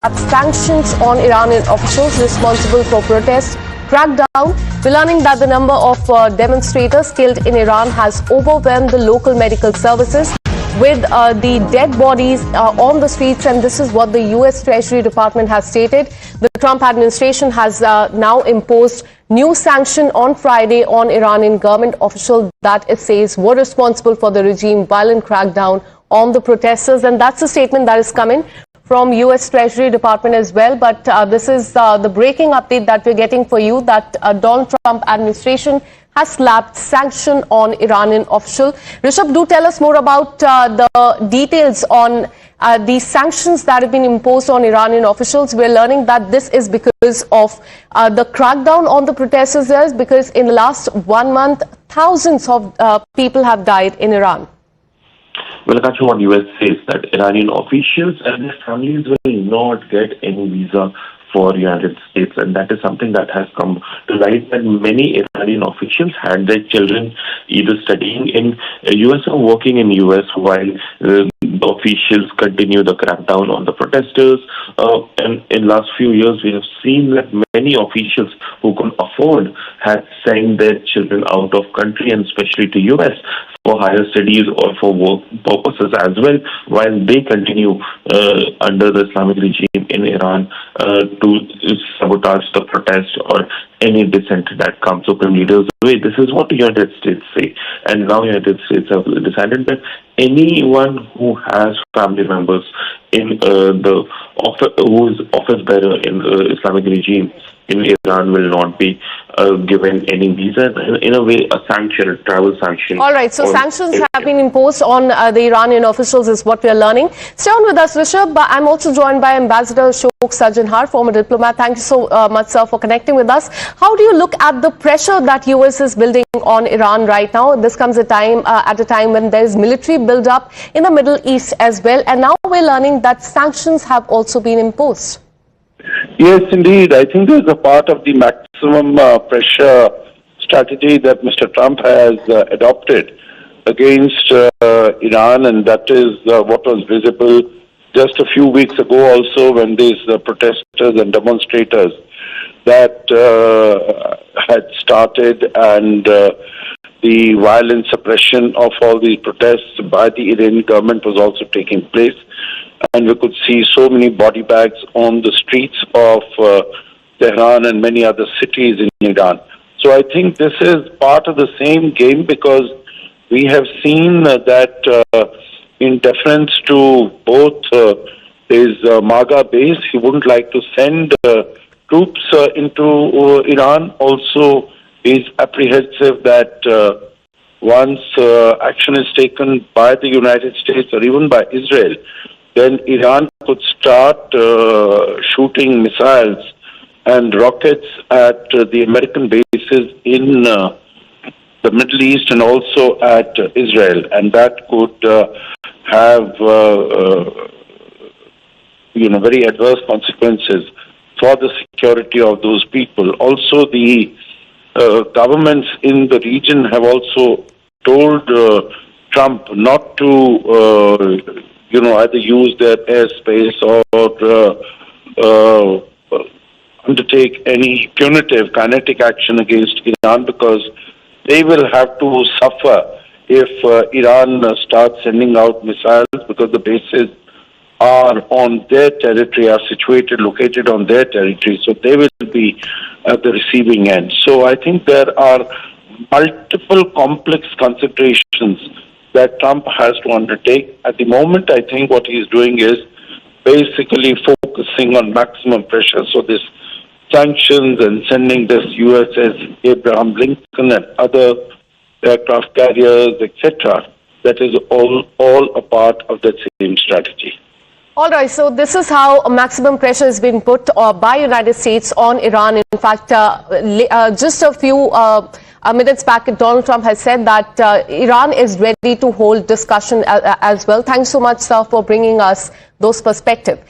Sanctions on Iranian officials responsible for protests crackdown. We're learning that the number of demonstrators killed in Iran has overwhelmed the local medical services with the dead bodies on the streets, and this is what the US Treasury Department has stated. The Trump administration has now imposed new sanction on Friday on Iranian government officials that it says were responsible for the regime violent crackdown on the protesters, and that's a statement that is coming from US Treasury Department as well. But this is the breaking update that we're getting for you, that Donald Trump administration has slapped sanction on Iranian official. Rishabh, do tell us more about the details on these sanctions that have been imposed on Iranian officials. We're learning that this is because of the crackdown on the protesters, because in the last 1 month, thousands of people have died in Iran. Well, Akash, what US says that Iranian officials and their families will not get any visa for United States, and that is something that has come to light, that many Iranian officials had their children either studying in US or working in US while the officials continue the crackdown on the protesters. And in last few years, we have seen that many officials who could afford had sent their children out of country, and especially to US for higher studies or for work purposes as well, while they continue under the Islamic regime in Iran to sabotage the protest or any dissent that comes from leaders' way. This is what the United States say. And now United States have decided that anyone who has family members in who is office bearer in the Islamic regime in Iran will not be given any visa. In a way, a sanction, a travel sanction. All right, so sanctions have been imposed on the Iranian officials is what we are learning. Stay on with us, Rishabh. I'm also joined by Ambassador Ashok Sajjanhar, former diplomat. Thank you so much, sir, for connecting with us. How do you look at the pressure that US is building on Iran right now? This comes at a time when there is military build-up in the Middle East as well, and now we're learning that sanctions have also been imposed. Yes, indeed. I think this is a part of the maximum pressure strategy that Mr. Trump has adopted against Iran, and that is what was visible just a few weeks ago also, when these protesters and demonstrators that had started, and the violent suppression of all these protests by the Iranian government was also taking place. And we could see so many body bags on the streets of Tehran and many other cities in Iran. So I think this is part of the same game, because we have seen that in deference to both his MAGA base, he wouldn't like to send troops into Iran. Also, he's apprehensive that once action is taken by the United States or even by Israel, then Iran could start shooting missiles and rockets at the American bases in the Middle East and also at Israel, and that could have very adverse consequences for the security of those people. Also, the governments in the region have also told Trump not to either use their airspace or undertake any punitive kinetic action against Iran, because they will have to suffer if Iran starts sending out missiles, because the bases are on their territory, are located on their territory, so they will be at the receiving end. So I think there are multiple complex considerations that Trump has to undertake. At the moment, I think what he's doing is basically focusing on maximum pressure. So this sanctions and sending this USS Abraham Lincoln and other aircraft carriers, etc., that is all a part of that same strategy. All right, so this is how maximum pressure has been put by United States on Iran. In fact, just a few minutes back, Donald Trump has said that Iran is ready to hold discussion as well. Thanks so much, sir, for bringing us those perspectives.